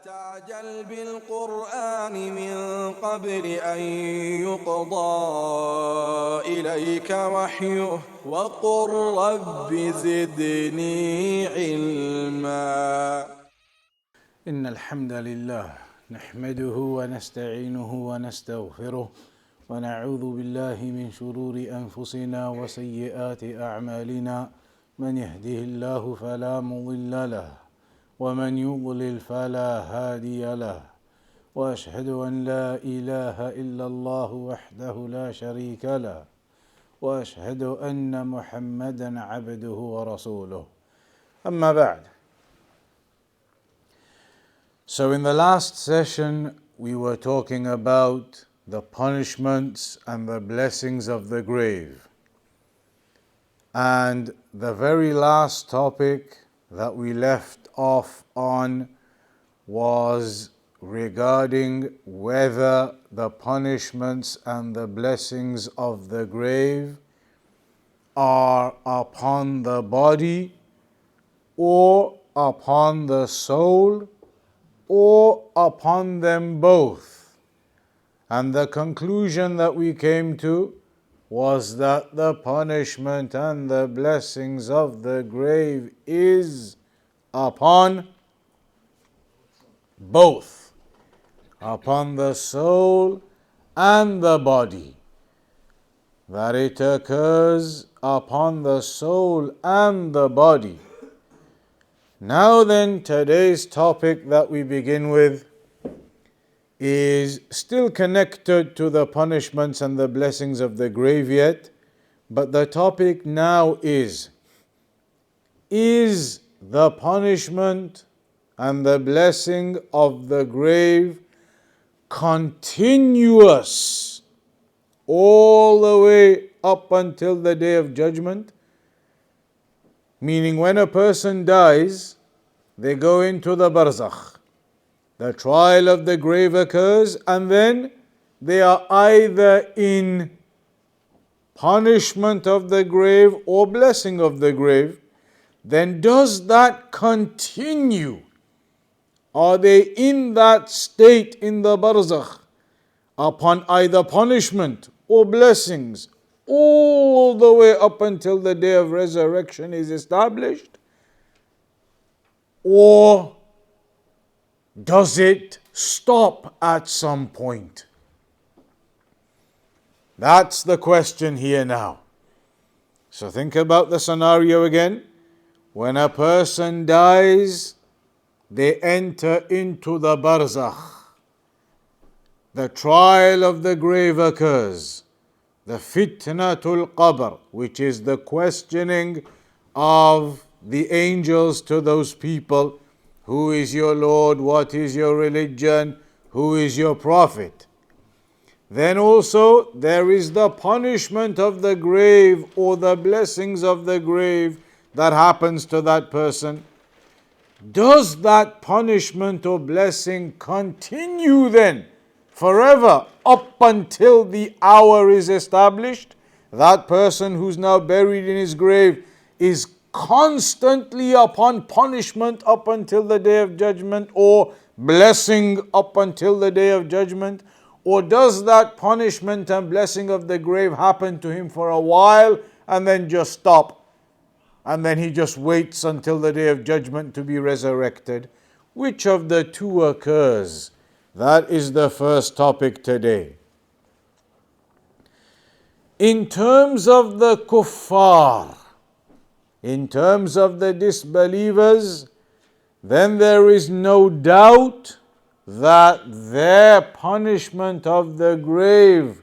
تعجل بالقرآن من قبل أن يقضى إليك وحيه وقل رب زدني علما. إن الحمد لله نحمده ونستعينه ونستغفره ونعوذ بالله من شرور أنفسنا وسيئات أعمالنا. من يهده الله فلا مضل له ومن يضلل فلا هادي له، وأشهد أن لا إله إلا الله وحده لا شريك له، وأشهد أن محمدا عبده ورسوله. أما بعد. So in the last session we were talking about the punishments and the blessings of the grave. And the very last topic that we left off on was regarding whether the punishments and the blessings of the grave are upon the body or upon the soul or upon them both. And the conclusion that we came to was that the punishment and the blessings of the grave is upon both, upon the soul and the body, that it occurs upon the soul and the body. Now then, today's topic that we begin with is still connected to the punishments and the blessings of the grave yet, but the topic now is the punishment and the blessing of the grave continuous all the way up until the day of judgment? Meaning when a person dies, they go into the barzakh. The trial of the grave occurs and then they are either in punishment of the grave or blessing of the grave. Then does that continue? Are they in that state in the barzakh upon either punishment or blessings all the way up until the day of resurrection is established? Or does it stop at some point? That's the question here now. So think about the scenario again. When a person dies, they enter into the barzakh. The trial of the grave occurs. The fitnatul qabr, which is the questioning of the angels to those people. Who is your Lord? What is your religion? Who is your prophet? Then also there is the punishment of the grave or the blessings of the grave that happens to that person. Does that punishment or blessing continue then forever up until the hour is established? That person who's now buried in his grave is constantly upon punishment up until the day of judgment or blessing up until the day of judgment? Or does that punishment and blessing of the grave happen to him for a while and then just stop? And then he just waits until the day of judgment to be resurrected? Which of the two occurs? That is the first topic today. In terms of the kuffar, in terms of the disbelievers, then there is no doubt that their punishment of the grave,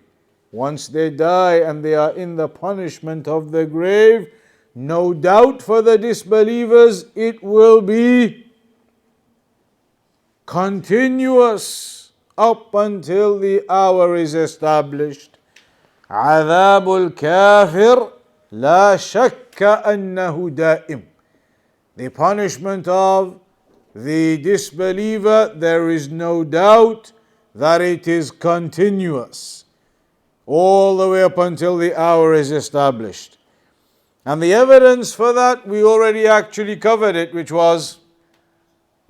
once they die and they are in the punishment of the grave, no doubt for the disbelievers it will be continuous up until the hour is established. Adhabul kafir la shakka annahu da'im. The punishment of the disbeliever, there is no doubt that it is continuous all the way up until the hour is established. And the evidence for that, we already actually covered it, which was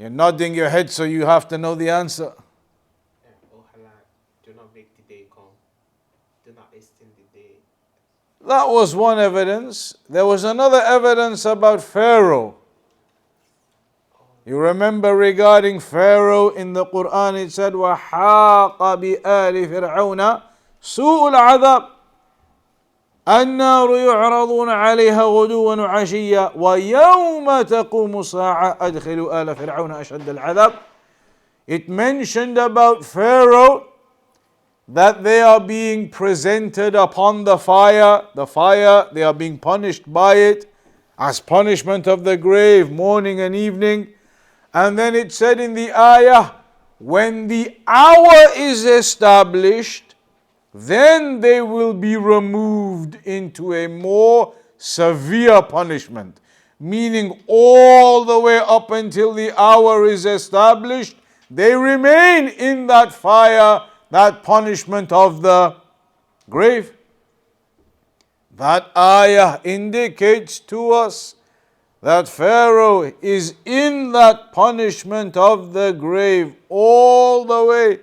You're nodding your head, so you have to know the answer. Oh Allah, do not make the day come. Do not extend the day. That was one evidence. There was another evidence about Pharaoh. You remember regarding Pharaoh in the Quran, it said, وَحَاقَ بِآلِ فِرْعَوْنَ سُوءُ الْعَذَابِ النار يعرضون عليها غدوا وعشيا ويوم تقوم الساعة أدخلوا آل فرعون أشد العذاب. It mentioned about Pharaoh that they are being presented upon the fire, they are being punished by it as punishment of the grave, morning and evening. And then it said in the ayah, when the hour is established, then they will be removed into a more severe punishment. Meaning all the way up until the hour is established, they remain in that fire, that punishment of the grave. That ayah indicates to us that Pharaoh is in that punishment of the grave all the way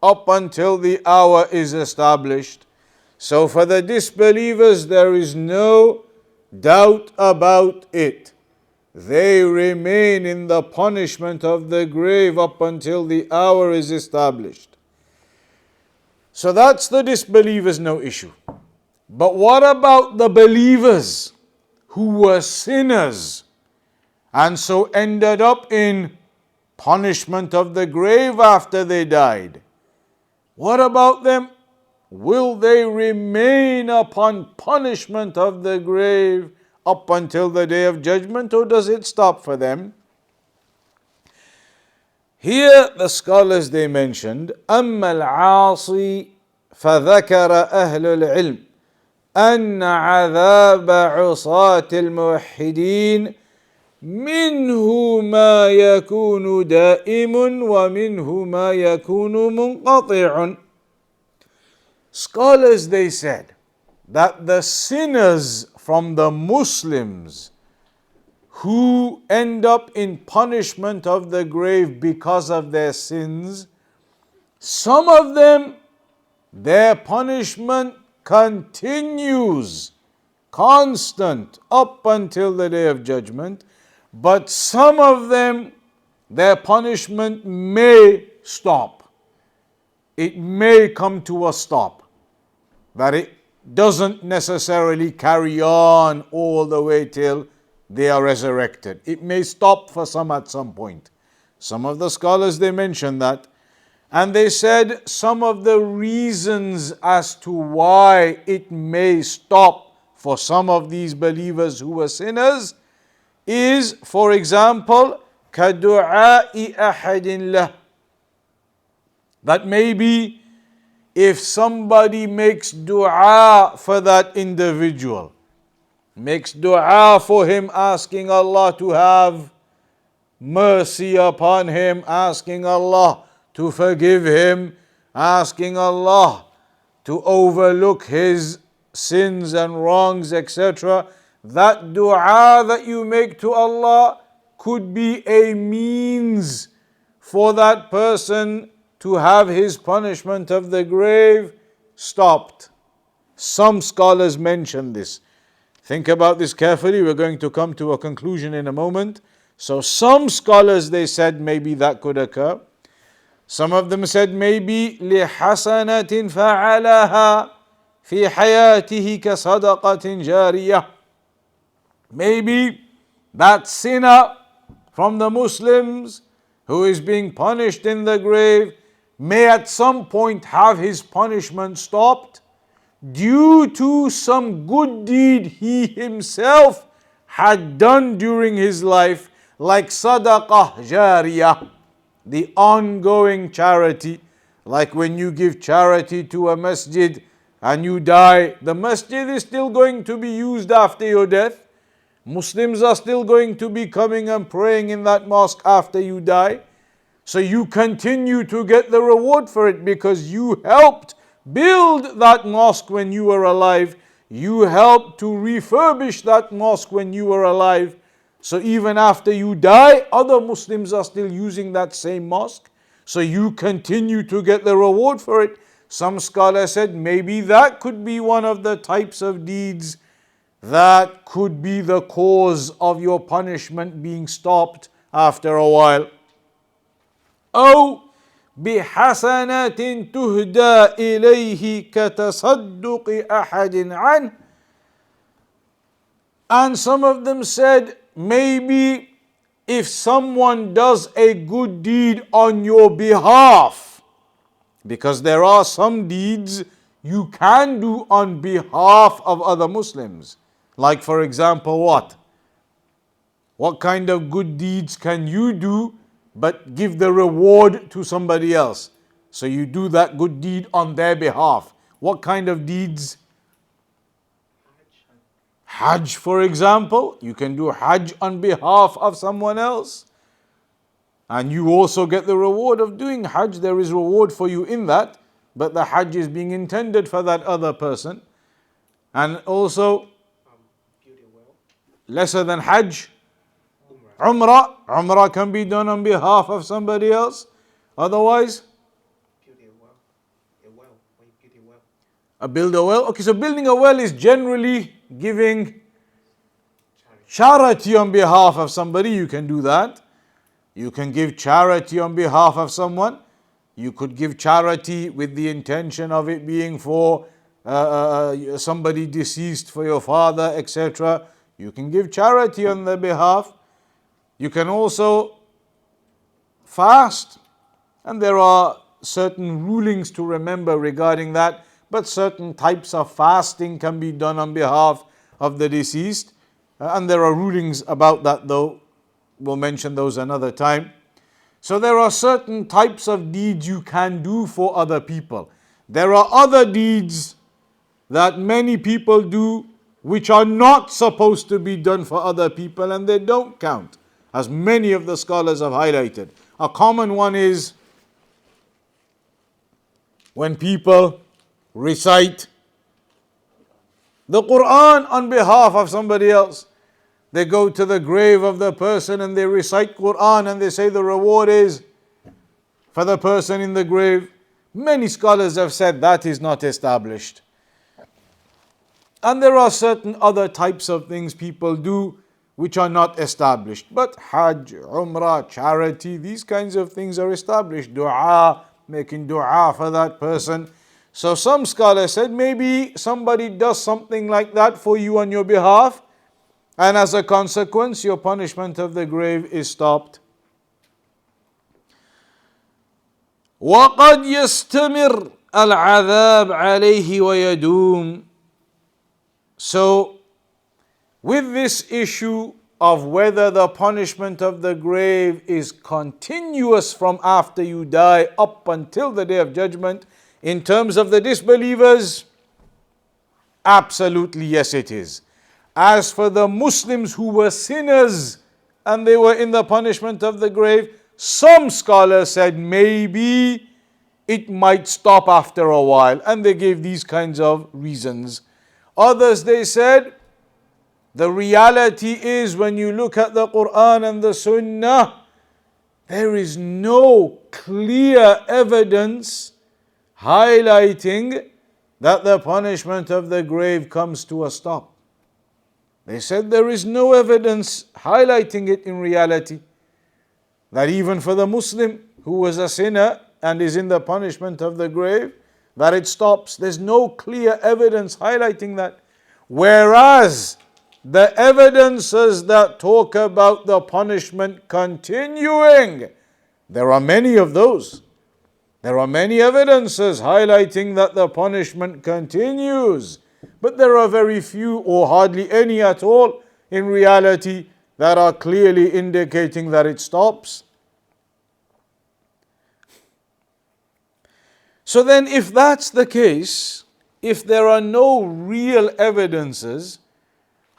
up until the hour is established. So for the disbelievers, there is no doubt about it. They remain in the punishment of the grave up until the hour is established. So that's the disbelievers, no issue. But what about the believers who were sinners and so ended up in punishment of the grave after they died? What about them? Will they remain upon punishment of the grave up until the day of judgment, or does it stop for them? Here the scholars they mentioned, أما العاصي فذكر أهل العلم أن عذاب عصاة الموحدين منه ما يكون دائم ومنه ما يكون منقطع. Scholars they said that the sinners from the Muslims who end up in punishment of the grave because of their sins, some of them, their punishment continues constant up until the day of judgment. But some of them, their punishment may stop. It may come to a stop. That it doesn't necessarily carry on all the way till they are resurrected. It may stop for some at some point. Some of the scholars, they mentioned that. And they said some of the reasons as to why it may stop for some of these believers who were sinners is, for example, كَدُعَاءِ أَحَدٍ لَهُ. That maybe if somebody makes dua for that individual, makes dua for him, asking Allah to have mercy upon him, asking Allah to forgive him, asking Allah to overlook his sins and wrongs, etc., that dua that you make to Allah could be a means for that person to have his punishment of the grave stopped. Some scholars mention this. Think about this carefully. We're going to come to a conclusion in a moment. So some scholars, they said maybe that could occur. Some of them said maybe لِحَسَنَةٍ فَعَلَهَا فِي حَيَاتِهِ كَصَدَقَةٍ جَارِيَةٍ. Maybe that sinner from the Muslims who is being punished in the grave may at some point have his punishment stopped due to some good deed he himself had done during his life, like sadaqah jariyah, the ongoing charity. Like when you give charity to a masjid and you die, the masjid is still going to be used after your death. Muslims are still going to be coming and praying in that mosque after you die. So you continue to get the reward for it because you helped build that mosque when you were alive. You helped to refurbish that mosque when you were alive. So even after you die, other Muslims are still using that same mosque. So you continue to get the reward for it. Some scholars said maybe that could be one of the types of deeds that could be the cause of your punishment being stopped after a while. أو بحسنة تهدى إليه كتصدق أحد عنه. And some of them said maybe if someone does a good deed on your behalf, because there are some deeds you can do on behalf of other Muslims. Like for example, what? What kind of good deeds can you do but give the reward to somebody else? So you do that good deed on their behalf. What kind of deeds? Hajj, for example. You can do Hajj on behalf of someone else. And you also get the reward of doing Hajj. There is reward for you in that. But the Hajj is being intended for that other person. And also, lesser than Hajj, Umrah. Umrah can be done on behalf of somebody else. Otherwise, build a well. Okay, so building a well is generally giving charity on behalf of somebody. You can do that. You can give charity on behalf of someone. You could give charity with the intention of it being for somebody deceased, for your father, etc. You can give charity on their behalf. You can also fast. And there are certain rulings to remember regarding that. But certain types of fasting can be done on behalf of the deceased. And there are rulings about that, though. We'll mention those another time. So there are certain types of deeds you can do for other people. There are other deeds that many people do which are not supposed to be done for other people, and they don't count, as many of the scholars have highlighted. A common one is when people recite the Quran on behalf of somebody else. They go to the grave of the person and they recite Quran and they say the reward is for the person in the grave. Many scholars have said that is not established. And there are certain other types of things people do which are not established. But Hajj, Umrah, charity, these kinds of things are established. Dua, making dua for that person. So some scholars said maybe somebody does something like that for you on your behalf, and as a consequence your punishment of the grave is stopped. وَقَدْ يَسْتَمِرْ الْعَذَابُ عَلَيْهِ وَيَدُومُ. So with this issue of whether the punishment of the grave is continuous from after you die up until the Day of Judgment, in terms of the disbelievers, absolutely yes it is. As for the Muslims who were sinners and they were in the punishment of the grave, some scholars said maybe it might stop after a while, and they gave these kinds of reasons. Others, they said, the reality is when you look at the Quran and the Sunnah, there is no clear evidence highlighting that the punishment of the grave comes to a stop. They said there is no evidence highlighting it in reality. That even for the Muslim who was a sinner and is in the punishment of the grave, that it stops. There's no clear evidence highlighting that. Whereas the evidences that talk about the punishment continuing, there are many of those. There are many evidences highlighting that the punishment continues, but there are very few or hardly any at all in reality that are clearly indicating that it stops. So then, if that's the case, if there are no real evidences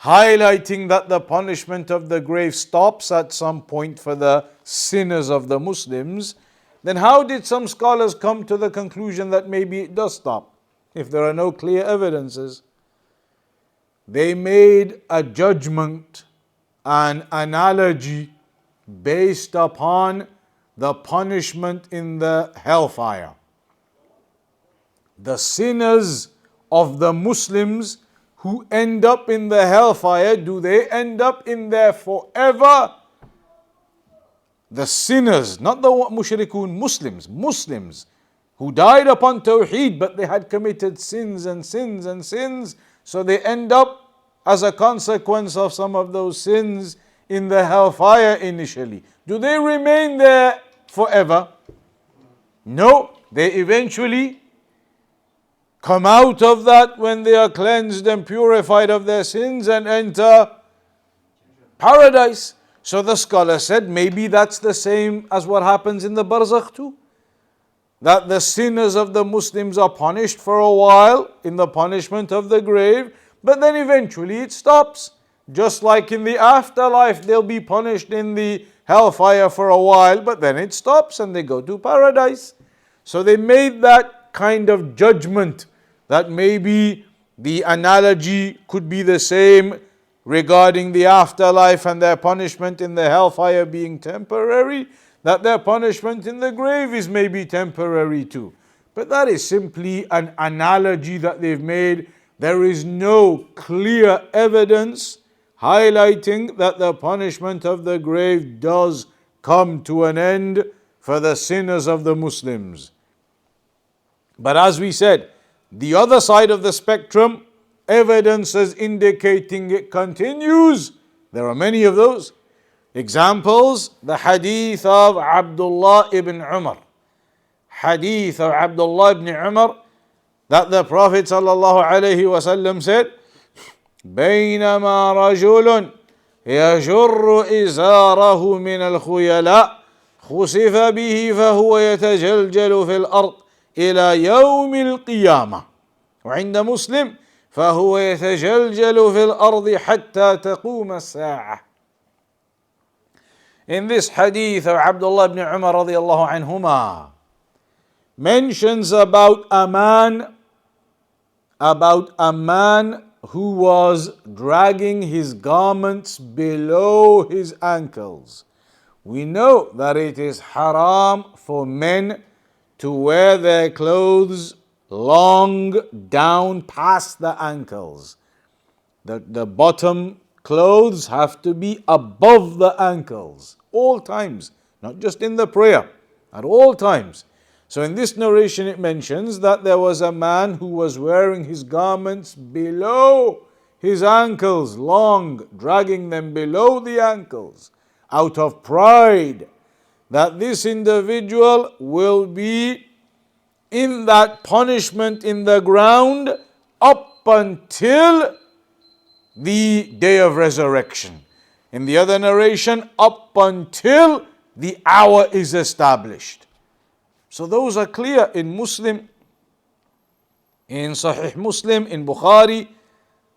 highlighting that the punishment of the grave stops at some point for the sinners of the Muslims, then how did some scholars come to the conclusion that maybe it does stop, if there are no clear evidences? They made a judgment an analogy based upon the punishment in the hellfire. The sinners of the Muslims who end up in the hellfire, do they end up in there forever? The sinners, not the mushrikun, Muslims who died upon Tawheed, but they had committed sins and sins and sins, so they end up as a consequence of some of those sins in the hellfire initially. Do they remain there forever? No, they eventually come out of that when they are cleansed and purified of their sins and enter paradise. So the scholar said maybe that's the same as what happens in the barzakh too. That the sinners of the Muslims are punished for a while in the punishment of the grave, but then eventually it stops. Just like in the afterlife, they'll be punished in the hellfire for a while, but then it stops and they go to paradise. So they made that kind of judgment that maybe the analogy could be the same regarding the afterlife and their punishment in the hellfire being temporary, that their punishment in the grave is maybe temporary too. But that is simply an analogy that they've made. There is no clear evidence highlighting that the punishment of the grave does come to an end for the sinners of the Muslims. But as we said, the other side of the spectrum, evidences indicating it continues. There are many of those. Examples, the hadith of Abdullah ibn Umar. Hadith of Abdullah ibn Umar, that the Prophet sallallahu alaihi wasallam said, بينما رجل يجر إزاره من الخيلاء خسف به فهو يتجلجل في الأرض إلى يوم القيامة. وعند مسلم فهو يتجلجل في الأرض حتى تقوم الساعة. In this hadith of Abdullah ibn Umar radiallahu anhuma, mentions about a man who was dragging his garments below his ankles. We know that it is haram for men to wear their clothes long down past the ankles. The bottom clothes have to be above the ankles, all times, not just in the prayer, at all times. So in this narration it mentions that there was a man who was wearing his garments below his ankles, long, dragging them below the ankles, out of pride that this individual will be in that punishment in the ground up until the day of resurrection. In the other narration, up until the hour is established. So those are clear in Muslim, in Sahih Muslim, in Bukhari,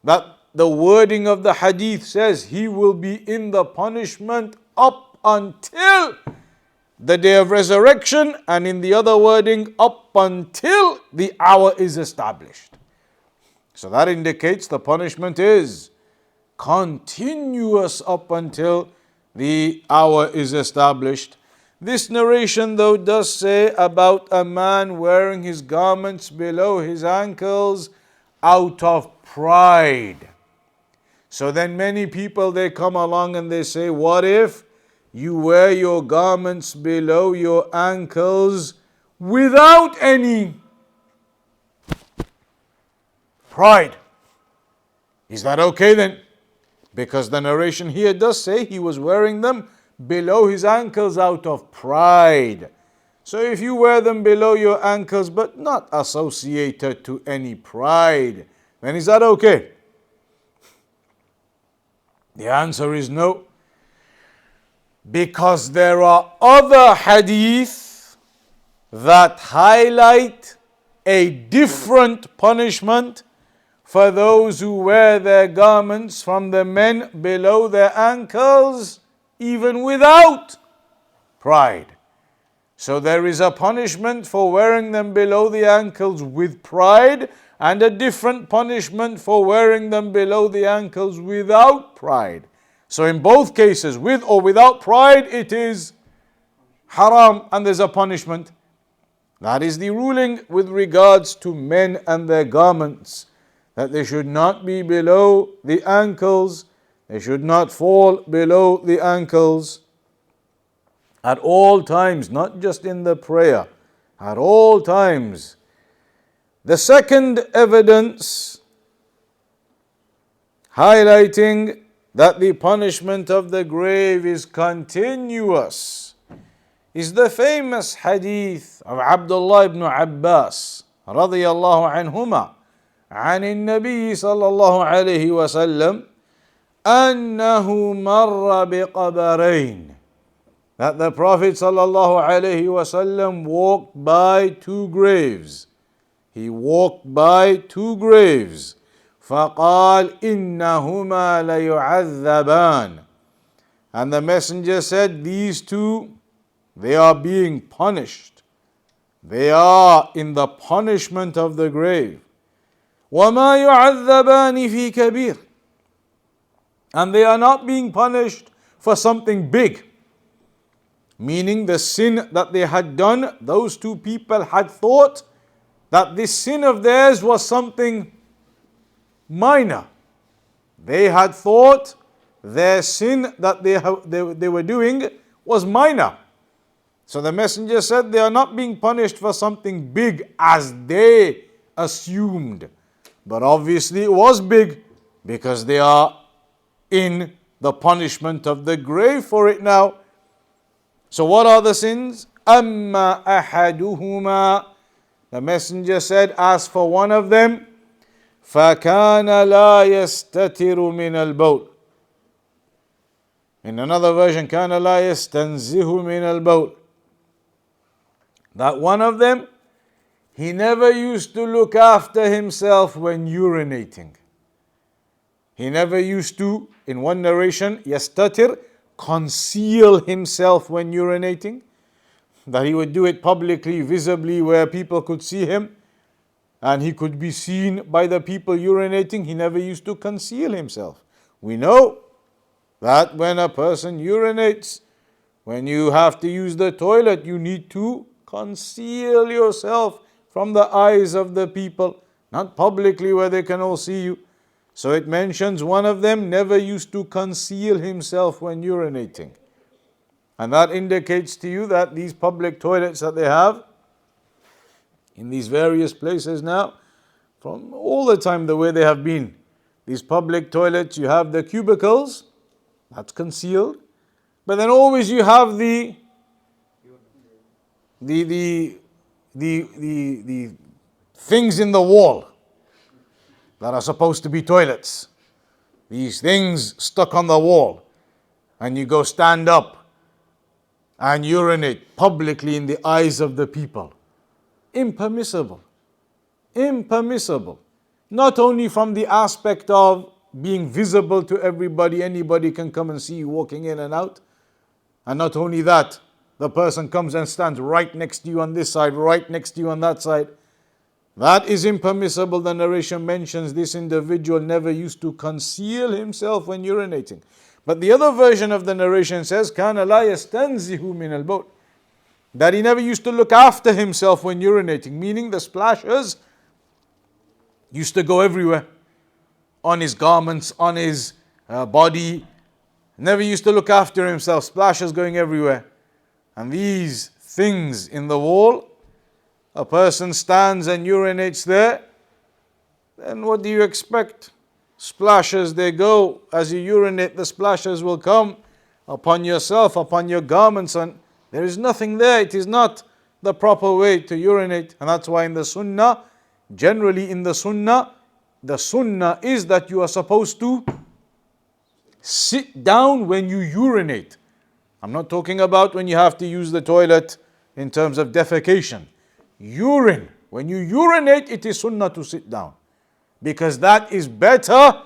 that the wording of the hadith says he will be in the punishment up until the day of resurrection, and in the other wording, up until the hour is established. So that indicates the punishment is continuous up until the hour is established. This narration, though, does say about a man wearing his garments below his ankles out of pride. So then many people, they come along and they say, what if you wear your garments below your ankles without any pride? Is that okay then? Because the narration here does say he was wearing them below his ankles out of pride. So if you wear them below your ankles but not associated to any pride, then is that okay? The answer is no. Because there are other hadith that highlight a different punishment for those who wear their garments from the men below their ankles, even without pride. So there is a punishment for wearing them below the ankles with pride, and a different punishment for wearing them below the ankles without pride. So in both cases, with or without pride, it is haram and there's a punishment. That is the ruling with regards to men and their garments, that they should not be below the ankles, they should not fall below the ankles at all times, not just in the prayer, at all times. The second evidence highlighting that the punishment of the grave is continuous is the famous hadith of Abdullah ibn Abbas radiyallahu anhuma عن النبي صلى الله عليه وسلم أنه مر بقبرين, that the Prophet sallallahu alaihi wasallam walked by two graves. He walked by two graves. فقال إنهما ليعذبان, and the Messenger said, these two, they are being punished. They are in the punishment of the grave. وما يعذبان في كبير, and they are not being punished for something big. Meaning the sin that they had done, those two people had thought that this sin of theirs was something minor. They had thought their sin that they were doing was minor. So the Messenger said they are not being punished for something big as they assumed. But obviously it was big because they are in the punishment of the grave for it now. So what are the sins? أَمَّا أَحَدُهُمَا, the Messenger said, as for one of them, فَكَانَ لَا يَسْتَتِرُ مِنَ الْبَوْلِ. In another version, كَانَ لَا يَسْتَنزِهُ مِنَ الْبَوْلِ. That one of them, he never used to look after himself when urinating. He never used to, in one narration, yastatir, conceal himself when urinating. That he would do it publicly, visibly, where people could see him, and he could be seen by the people urinating. He never used to conceal himself. We know that when a person urinates, when you have to use the toilet, you need to conceal yourself from the eyes of the people, not publicly where they can all see you. So it mentions one of them never used to conceal himself when urinating. And that indicates to you that these public toilets that they have in these various places now, from all the time the way they have been, these public toilets, you have the cubicles, that's concealed, but then always you have the things in the wall that are supposed to be toilets. These things stuck on the wall, and you go stand up and urinate publicly in the eyes of the people. Impermissible. Impermissible. Not only from the aspect of being visible to everybody, anybody can come and see you walking in and out. And not only that, the person comes and stands right next to you on this side, right next to you on that side. That is impermissible. The narration mentions this individual never used to conceal himself when urinating. But the other version of the narration says, كَانَ لَا يَسْتَنزِهُ مِنَ الْبَوْلِ, that he never used to look after himself when urinating, meaning the splashes used to go everywhere, on his garments, on his body. Never used to look after himself, splashes going everywhere. And these things in the wall, a person stands and urinates there, then what do you expect? Splashes, they go. As you urinate, the splashes will come upon yourself, upon your garments, and there is nothing there. It is not the proper way to urinate. And that's why in the sunnah, generally in the sunnah is that you are supposed to sit down when you urinate. I'm not talking about when you have to use the toilet in terms of defecation. Urine. When you urinate, it is sunnah to sit down, because that is better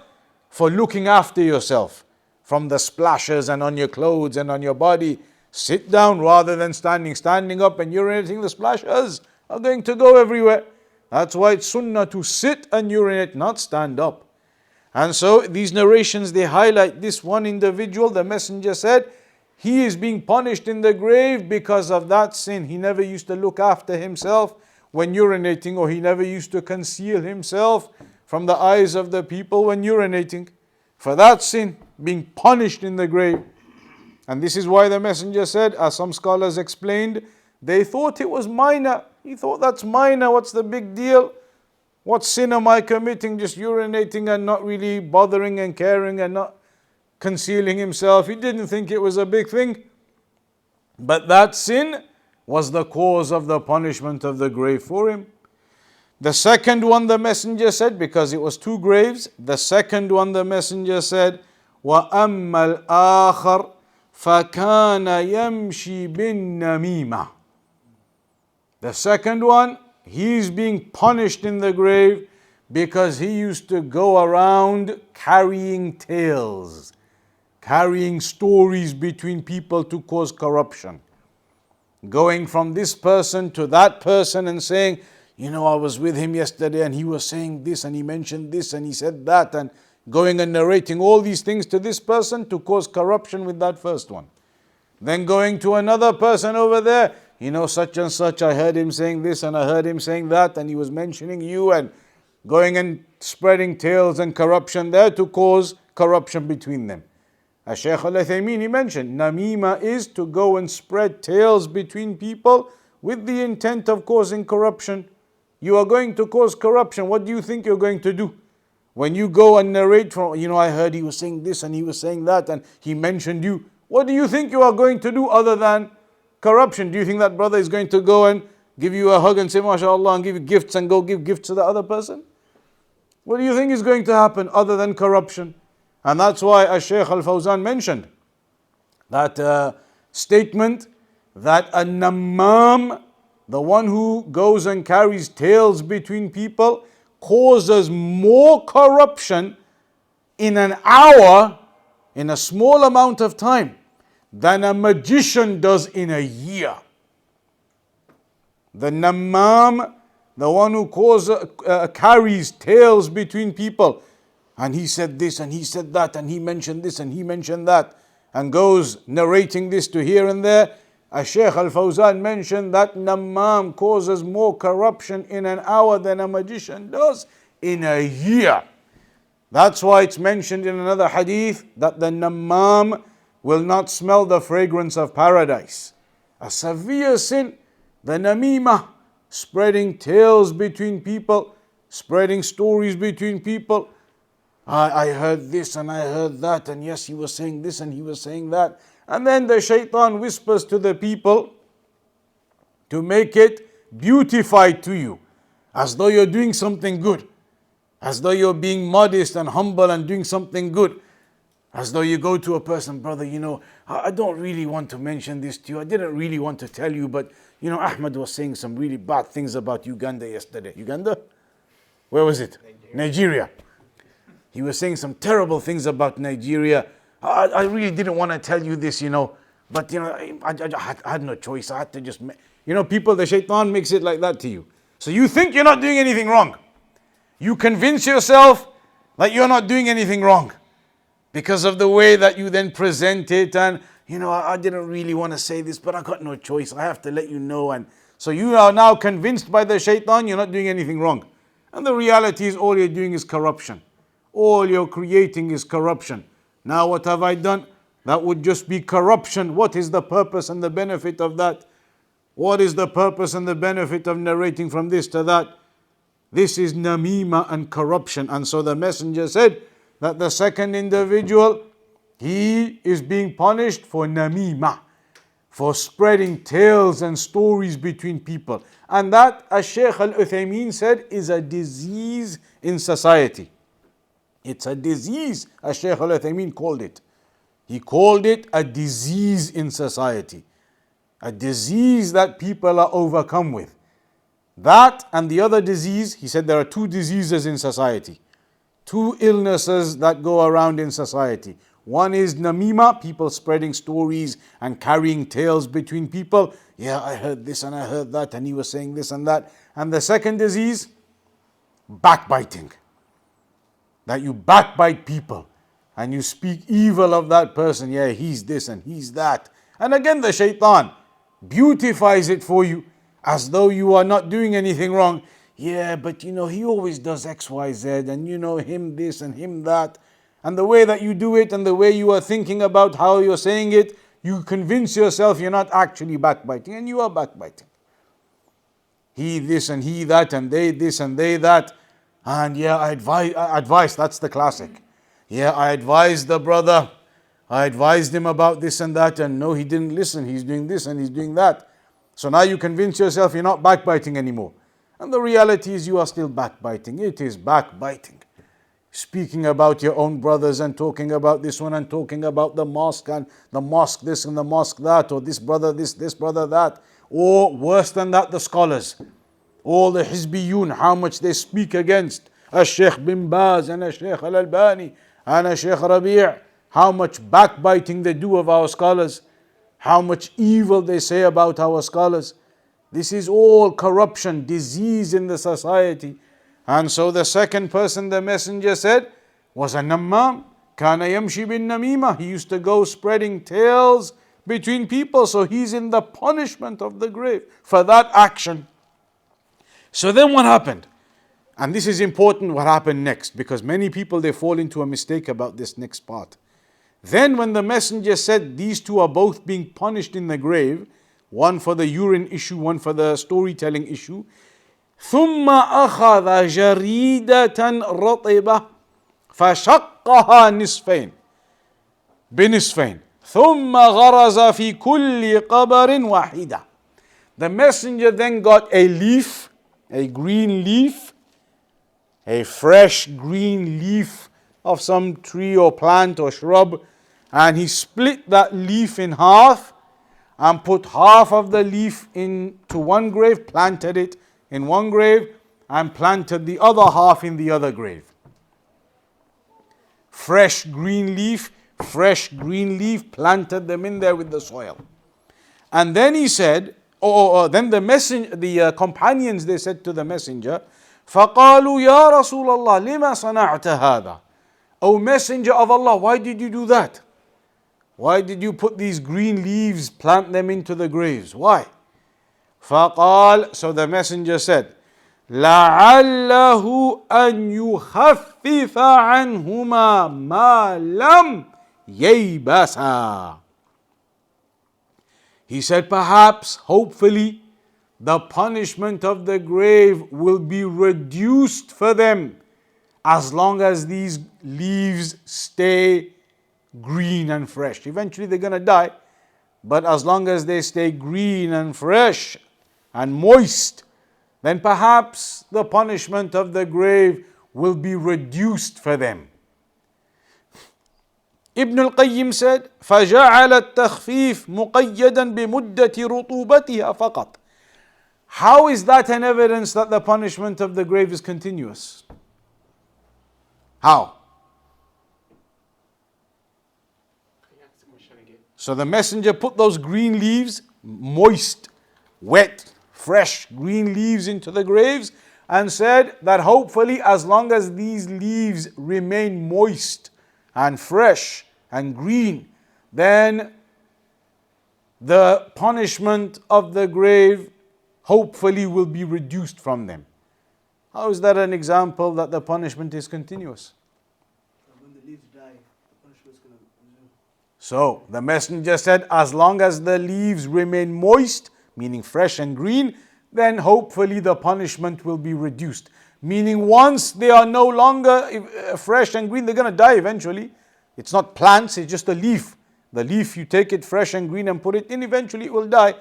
for looking after yourself from the splashes and on your clothes and on your body. Sit down rather than standing. Standing up and urinating, the splashes are going to go everywhere. That's why it's sunnah to sit and urinate, not stand up. And so these narrations, they highlight this one individual. The messenger said, he is being punished in the grave because of that sin. He never used to look after himself when urinating, or he never used to conceal himself from the eyes of the people when urinating. For that sin, being punished in the grave. And this is why the messenger said, as some scholars explained, they thought it was minor. He thought, that's minor, what's the big deal? What sin am I committing? Just urinating and not really bothering and caring and not concealing himself. He didn't think it was a big thing. But that sin was the cause of the punishment of the grave for him. The second one, the messenger said, because it was two graves, the second one the messenger said, وَأَمَّا الْآخَرُ فَكَانَ يَمْشِي بِالنَّمِيمَةِ. The second one, he's being punished in the grave because he used to go around carrying tales, carrying stories between people to cause corruption. Going from this person to that person and saying, you know, I was with him yesterday and he was saying this and he mentioned this and he said that, and going and narrating all these things to this person to cause corruption with that first one. Then going to another person over there, you know, such and such, I heard him saying this and I heard him saying that, and he was mentioning you, and going and spreading tales and corruption there to cause corruption between them. As Shaykh Al-Uthaymeen, he mentioned, namima is to go and spread tales between people with the intent of causing corruption. You are going to cause corruption. What do you think you're going to do? When you go and narrate from, you know, I heard he was saying this and he was saying that and he mentioned you. What do you think you are going to do other than corruption? Do you think that brother is going to go and give you a hug and say, MashaAllah, and give you gifts and go give gifts to the other person? What do you think is going to happen other than corruption? And that's why as Shaykh Al-Fawzan mentioned, that statement that a nammam, the one who goes and carries tales between people, causes more corruption in an hour, in a small amount of time, than a magician does in a year. The nammam, the one who carries tales between people, and he said this and he said that and he mentioned this and he mentioned that, and goes narrating this to here and there. As Shaykh Al-Fawzan mentioned, that nammam causes more corruption in an hour than a magician does in a year. That's why it's mentioned in another hadith that the nammam will not smell the fragrance of paradise. A severe sin, the namimah, spreading tales between people, spreading stories between people. I heard this and I heard that, and yes, he was saying this and he was saying that. And then the shaitan whispers to the people to make it beautified to you, as though you're doing something good, as though you're being modest and humble and doing something good. As though you go to a person, brother, you know, I don't really want to mention this to you. I didn't really want to tell you, but you know, Ahmad was saying some really bad things about Uganda yesterday. Uganda? Where was it? Nigeria. He was saying some terrible things about Nigeria. I really didn't want to tell you this, you know, but you know, I had no choice. I had to just, you know, people, the shaitan makes it like that to you. So you think you're not doing anything wrong. You convince yourself that you're not doing anything wrong, because of the way that you then present it, and you know, I didn't really want to say this, but I got no choice. I have to let you know. And so you are now convinced by the shaitan you're not doing anything wrong. And the reality is all you're doing is corruption. All you're creating is corruption. Now what have I done? That would just be corruption. What is the purpose and the benefit of that? What is the purpose and the benefit of narrating from this to that? This is namima and corruption. And so the messenger said that the second individual, he is being punished for namima, for spreading tales and stories between people. And that, as Shaykh Al-Uthaymeen said, is a disease in society. It's a disease, as Shaykh Al-Uthaymeen called it. He called it a disease in society. A disease that people are overcome with. That and the other disease, he said there are two diseases in society. Two illnesses that go around in society. One is namima, people spreading stories and carrying tales between people. Yeah, I heard this and I heard that and he was saying this and that. And the second disease, backbiting. that you backbite people and you speak evil of that person. Yeah, he's this and he's that. And again, the shaitan beautifies it for you as though you are not doing anything wrong. Yeah, but he always does X, Y, Z, and him this and him that. And the way that you do it and the way you are thinking about how you're saying it, you convince yourself you're not actually backbiting, and you are backbiting. He this and he that, and they this and they that. And yeah, I advise, that's the classic. Yeah, I advised the brother. I advised him about this and that, and no, he didn't listen. He's doing this and he's doing that. So now you convince yourself you're not backbiting anymore. And the reality is you are still backbiting. It is backbiting. Speaking about your own brothers and talking about this one and talking about the mosque and the mosque this and the mosque that, or this brother this brother that. Or worse than that, the scholars. All the Hizbiyun, how much they speak against Sheikh bin Baz and Sheikh Al-Albani and Sheikh Rabi'. How much backbiting they do of our scholars. How much evil they say about our scholars. This is all corruption, disease in the society. And so the second person the messenger said was a nammam. Kana yamshi bin namima. He used to go spreading tales between people. So he's in the punishment of the grave for that action. So then what happened? And this is important what happened next, because many people they fall into a mistake about this next part. Then when the messenger said these two are both being punished in the grave, one for the urine issue, one for the storytelling issue, ثم أخذ جريدة رطبة فشقها نصفين بنصفين ثم غرز في كل قبر واحدة. The messenger then got a leaf, a green leaf, a fresh green leaf of some tree or plant or shrub, and he split that leaf in half and put half of the leaf into one grave, planted it in one grave, and planted the other half in the other grave. Fresh green leaf, planted them in there with the soil. And then he said, then the companions, they said to the messenger, فَقَالُوا يَا رَسُولَ اللَّهِ لِمَا صَنَعْتَ هَذَا? O Messenger of Allah, why did you do that? Why did you put these green leaves, plant them into the graves? Why? فَقَالَ, so the messenger said, لَعَلَّهُ أَنْ يُخَفِّفَ عَنْهُمَا مَا لَمْ يَيْبَسَا. He said, perhaps, hopefully, the punishment of the grave will be reduced for them as long as these leaves stay green and fresh. Eventually they're going to die, but as long as they stay green and fresh and moist, then perhaps the punishment of the grave will be reduced for them. Ibn al-Qayyim said, فَجَعَلَ التَّخْفِيفِ مُقَيَّدًا بِمُدَّةِ رُطُوبَتِهَا فَقَطْ. How is that an evidence that the punishment of the grave is continuous? How? So the messenger put those green leaves, moist, wet, fresh green leaves into the graves, and said that hopefully as long as these leaves remain moist and fresh and green, then the punishment of the grave hopefully will be reduced from them. How is that an example that the punishment is continuous? When the leaves die, the punishment is going to resume. So the messenger said, as long as the leaves remain moist, meaning fresh and green, then hopefully the punishment will be reduced. Meaning once they are no longer fresh and green, they're going to die eventually. It's not plants, it's just a leaf. The leaf, you take it fresh and green and put it in, eventually it will die.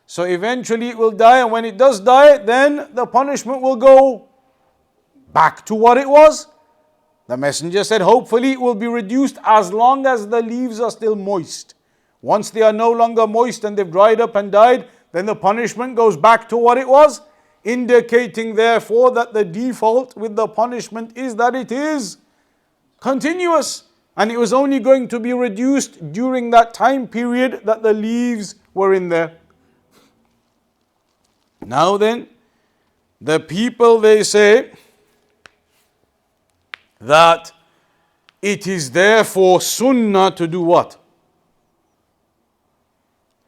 So eventually it will die, and when it does die, then the punishment will go back to what it was. The messenger said, hopefully it will be reduced as long as the leaves are still moist. Once they are no longer moist and they've dried up and died, then the punishment goes back to what it was, indicating therefore that the default with the punishment is that it is continuous, and it was only going to be reduced during that time period that the leaves were in there. Now then, the people, they say, that it is therefore sunnah to do what?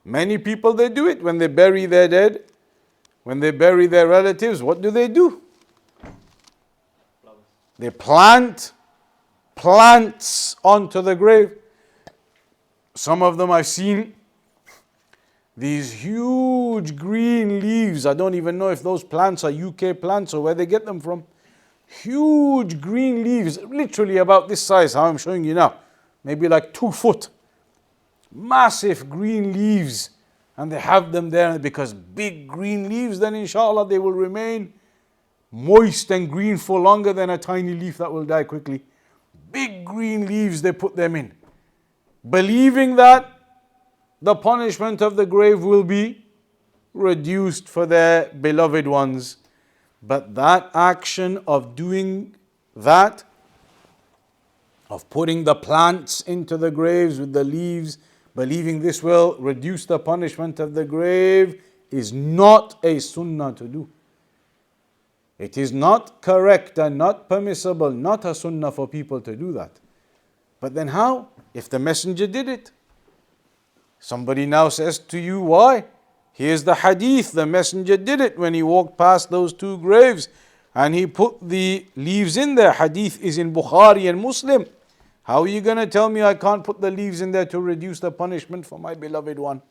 Many people, they do it when they bury their dead, when they bury their relatives. What do? They plant plants onto the grave. Some of them I've seen these huge green leaves. I don't even know if those plants are UK plants or where they get them from. Huge green leaves, literally about this size, how I'm showing you now. Maybe like 2 foot. Massive green leaves. And they have them there because big green leaves, then inshallah they will remain moist and green for longer than a tiny leaf that will die quickly. Big green leaves, they put them in, believing that the punishment of the grave will be reduced for their beloved ones. But that action of doing that, of putting the plants into the graves with the leaves, believing this will reduce the punishment of the grave, is not a sunnah to do. It is not correct and not permissible, not a sunnah for people to do that. But then how? If the Messenger did it. Somebody now says to you, why? Here's the hadith, the Messenger did it when he walked past those 2 graves and he put the leaves in there. Hadith is in Bukhari and Muslim. How are you going to tell me I can't put the leaves in there to reduce the punishment for my beloved one?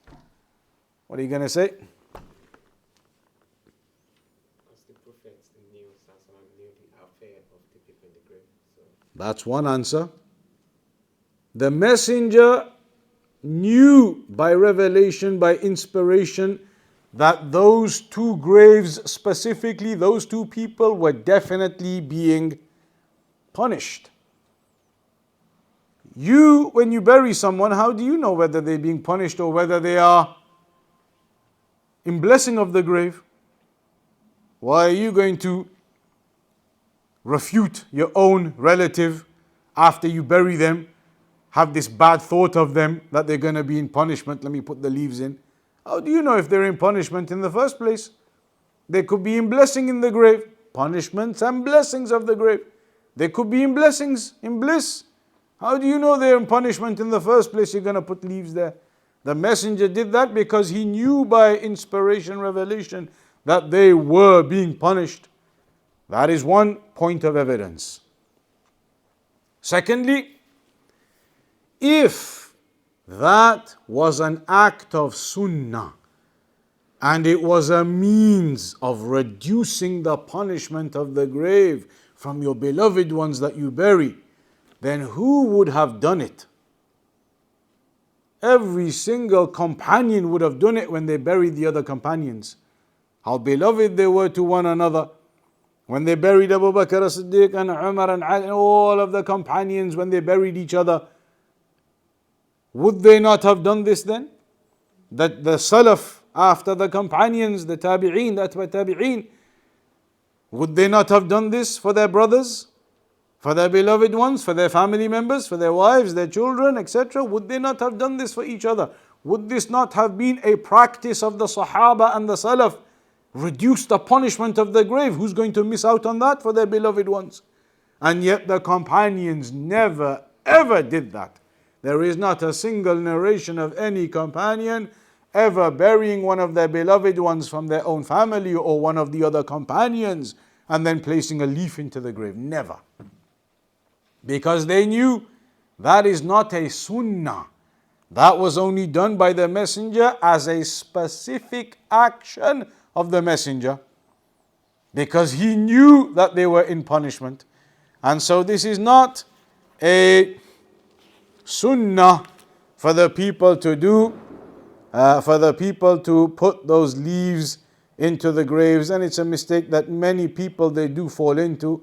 What are you going to say? Because the prophets knew the affair of the people in the grave. So. That's one answer. The Messenger knew by revelation, by inspiration, that those 2 graves specifically, those 2 people were definitely being punished. You, when you bury someone, how do you know whether they're being punished or whether they are in blessing of the grave? Why are you going to refute your own relative after you bury them? Have this bad thought of them that they're going to be in punishment. Let me put the leaves in. How do you know if they're in punishment in the first place? They could be in blessing in the grave. Punishments and blessings of the grave. They could be in blessings, in bliss. How do you know they're in punishment in the first place? You're going to put leaves there. The Messenger did that because he knew by inspiration, revelation, that they were being punished. That is one point of evidence. Secondly, if that was an act of sunnah and it was a means of reducing the punishment of the grave from your beloved ones that you bury, then who would have done it? Every single companion would have done it when they buried the other companions. How beloved they were to one another. When they buried Abu Bakr as-Siddiq and Umar and Ali, all of the companions, when they buried each other, would they not have done this then? That the Salaf, after the companions, the Tabi'een, the Atba Tabi'een, would they not have done this for their brothers, for their beloved ones, for their family members, for their wives, their children, etc.? Would they not have done this for each other? Would this not have been a practice of the Sahaba and the Salaf? Reduce the punishment of the grave. Who's going to miss out on that for their beloved ones? And yet the companions never ever did that. There is not a single narration of any companion ever burying one of their beloved ones from their own family or one of the other companions and then placing a leaf into the grave. Never. Because they knew that is not a sunnah. That was only done by the Messenger as a specific action of the Messenger. Because he knew that they were in punishment. And so this is not a sunnah for the people to do, for the people to put those leaves into the graves. And it's a mistake that many people, they do fall into,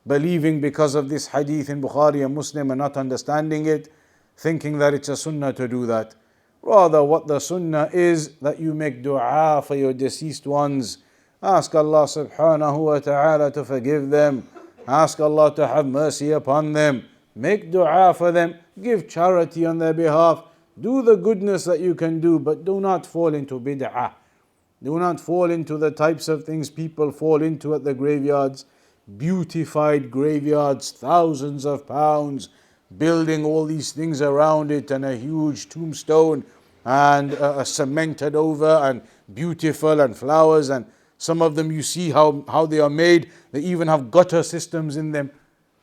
believing because of this hadith in Bukhari and Muslim and not understanding it, thinking that it's a sunnah to do that. Rather, what the sunnah is, that you make dua for your deceased ones. Ask Allah subhanahu wa ta'ala to forgive them. Ask Allah to have mercy upon them. Make dua for them. Give charity on their behalf. Do the goodness that you can do, but do not fall into bid'ah. Do not fall into the types of things people fall into at the graveyards. beautified graveyards, thousands of pounds, building all these things around it, and a huge tombstone, and cemented over, and beautiful, and flowers, and some of them you see how they are made. They even have gutter systems in them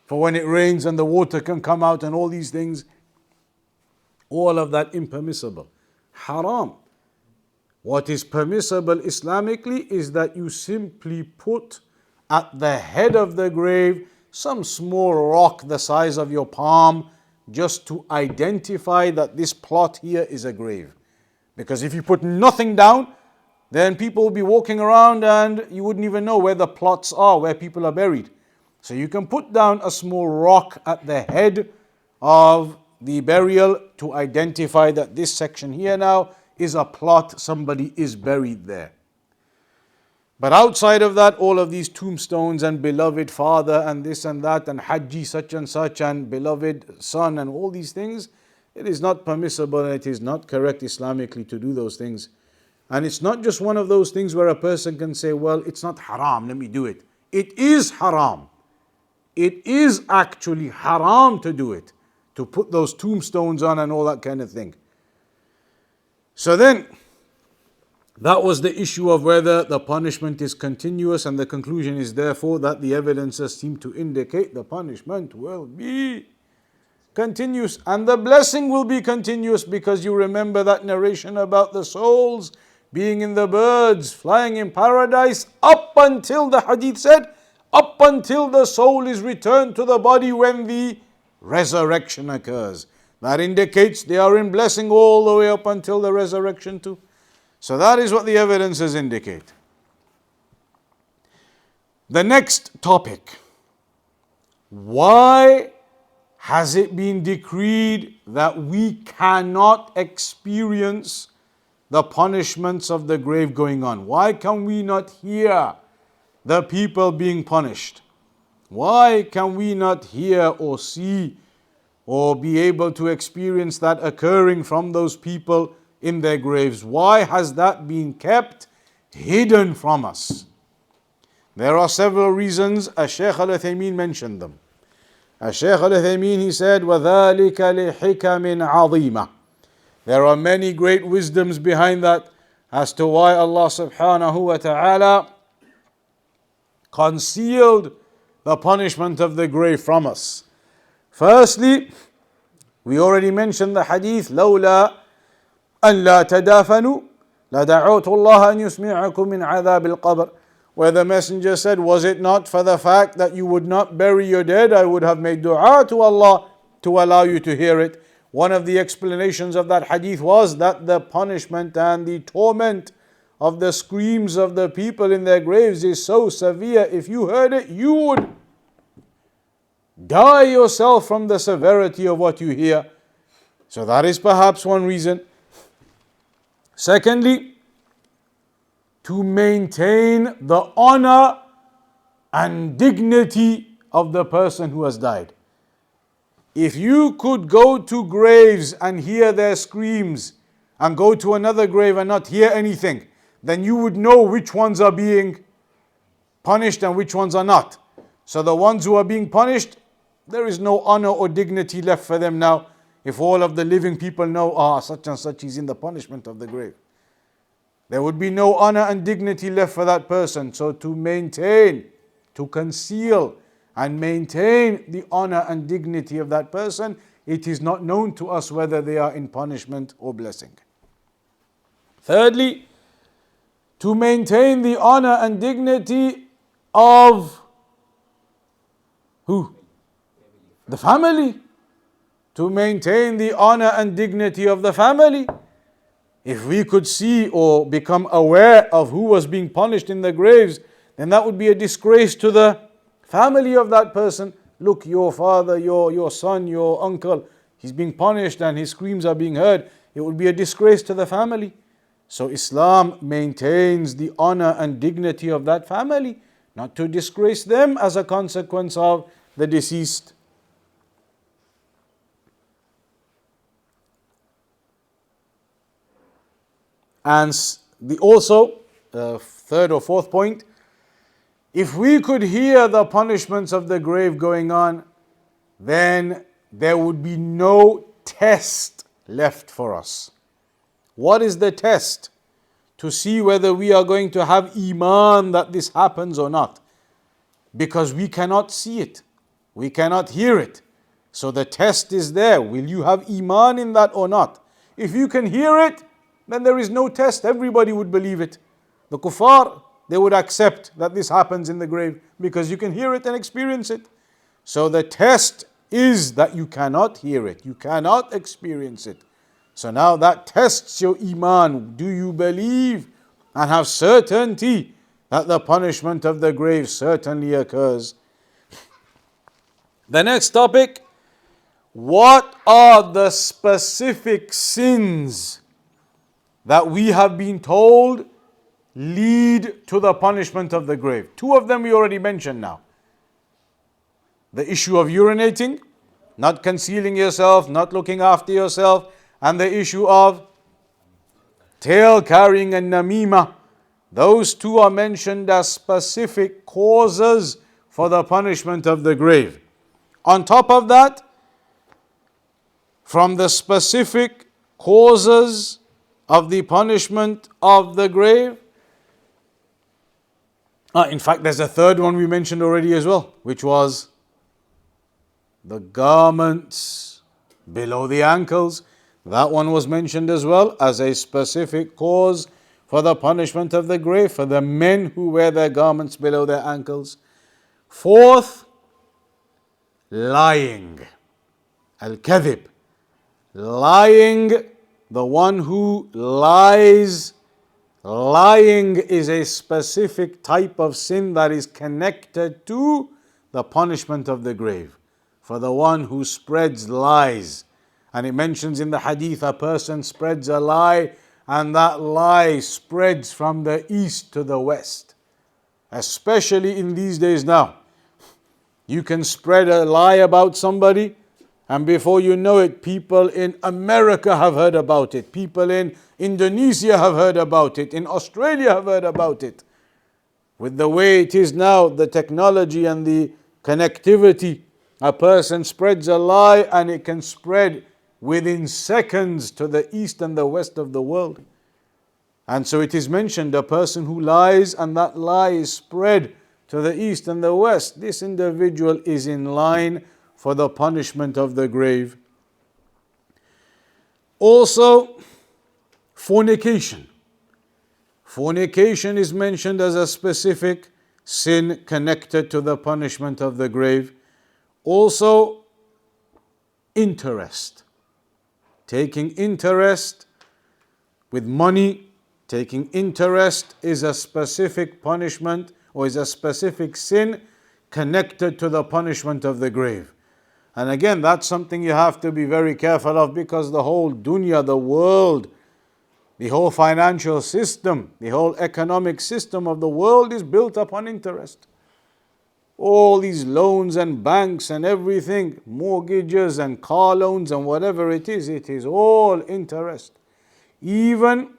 for when it rains and the water can come out, and all these things. All of that impermissible, haram. What is permissible Islamically is that you simply put at the head of the grave some small rock the size of your palm, just to identify that this plot here is a grave. Because if you put nothing down, then people will be walking around and you wouldn't even know where the plots are, where people are buried. So you can put down a small rock at the head of the burial to identify that this section here now is a plot, somebody is buried there. But outside of that, all of these tombstones and beloved father and this and that and Hajji such and such and beloved son and all these things, it is not permissible and it is not correct Islamically to do those things. And it's not just one of those things where a person can say, well, it's not haram, let me do it. It is haram. It is actually haram to do it, to put those tombstones on and all that kind of thing. So then, that was the issue of whether the punishment is continuous, and the conclusion is therefore that the evidences seem to indicate the punishment will be continuous and the blessing will be continuous, because you remember that narration about the souls being in the birds, flying in paradise, up until the hadith said, up until the soul is returned to the body when the resurrection occurs. That indicates they are in blessing all the way up until the resurrection too. So that is what the evidences indicate. The next topic. Why has it been decreed that we cannot experience the punishments of the grave going on? Why can we not hear the people being punished? Why can we not hear or see or be able to experience that occurring from those people in their graves? Why has that been kept hidden from us? There are several reasons. Shaykh Al-Uthaymeen mentioned them. Shaykh Al-Uthaymeen, he said, وَذَلِكَ لِحِكَمٍ عَظِيمَةٍ. There are many great wisdoms behind that as to why Allah subhanahu wa ta'ala concealed the punishment of the grave from us. Firstly, we already mentioned the hadith, لولا أن لا تدافنوا لدعوت الله أن يسمعكم من عذاب القبر, where the messenger said, was it not for the fact that you would not bury your dead, I would have made dua to Allah to allow you to hear it. One of the explanations of that hadith was that the punishment and the torment of the screams of the people in their graves is so severe, if you heard it, you would die yourself from the severity of what you hear. So that is perhaps one reason. Secondly, to maintain the honor and dignity of the person who has died. If you could go to graves and hear their screams and go to another grave and not hear anything, then you would know which ones are being punished and which ones are not. So the ones who are being punished, there is no honor or dignity left for them now. If all of the living people know, such and such is in the punishment of the grave, there would be no honor and dignity left for that person. So to maintain, to conceal and maintain the honor and dignity of that person, it is not known to us whether they are in punishment or blessing. Thirdly, to maintain the honor and dignity of who? The family. To maintain the honor and dignity of the family. If we could see or become aware of who was being punished in the graves, then that would be a disgrace to the family of that person. Look, your father, your son, your uncle, he's being punished and his screams are being heard. It would be a disgrace to the family. So Islam maintains the honor and dignity of that family, not to disgrace them as a consequence of the deceased. And also, third or fourth point, If we could hear the punishments of the grave going on, then there would be no test left for us. What is the test? To see whether we are going to have iman that this happens or not. Because we cannot see it. We cannot hear it. So the test is there. Will you have iman in that or not? If you can hear it, then there is no test. Everybody would believe it. The kuffar, they would accept that this happens in the grave because you can hear it and experience it. So the test is that you cannot hear it. You cannot experience it. So now that tests your iman. Do you believe and have certainty that the punishment of the grave certainly occurs? The next topic, what are the specific sins that we have been told lead to the punishment of the grave? Two of them we already mentioned now. The issue of urinating, not concealing yourself, not looking after yourself, and the issue of tail carrying and namima. Those two are mentioned as specific causes for the punishment of the grave. On top of that, from the specific causes of the punishment of the grave, in fact, there's a third one we mentioned already as well, which was the garments below the ankles. That one was mentioned as well as a specific cause for the punishment of the grave, for the men who wear their garments below their ankles. Fourth, lying. Al-Kadhib. Lying, the one who lies. Lying is a specific type of sin that is connected to the punishment of the grave. For the one who spreads lies. And it mentions in the hadith, a person spreads a lie and that lie spreads from the east to the west. Especially in these days now. You can spread a lie about somebody and before you know it, people in America have heard about it. People in Indonesia have heard about it. In Australia have heard about it. With the way it is now, the technology and the connectivity, a person spreads a lie and it can spread within seconds to the east and the west of the world. And so it is mentioned, a person who lies and that lie is spread to the east and the west, this individual is in line for the punishment of the grave. Also, fornication. Fornication is mentioned as a specific sin connected to the punishment of the grave. Also, interest. Taking interest with money, taking interest is a specific punishment or is a specific sin connected to the punishment of the grave. And again, that's something you have to be very careful of because the whole dunya, the world, the whole financial system, the whole economic system of the world is built upon interest. All these loans and banks and everything, mortgages and car loans and whatever it is all interest. Even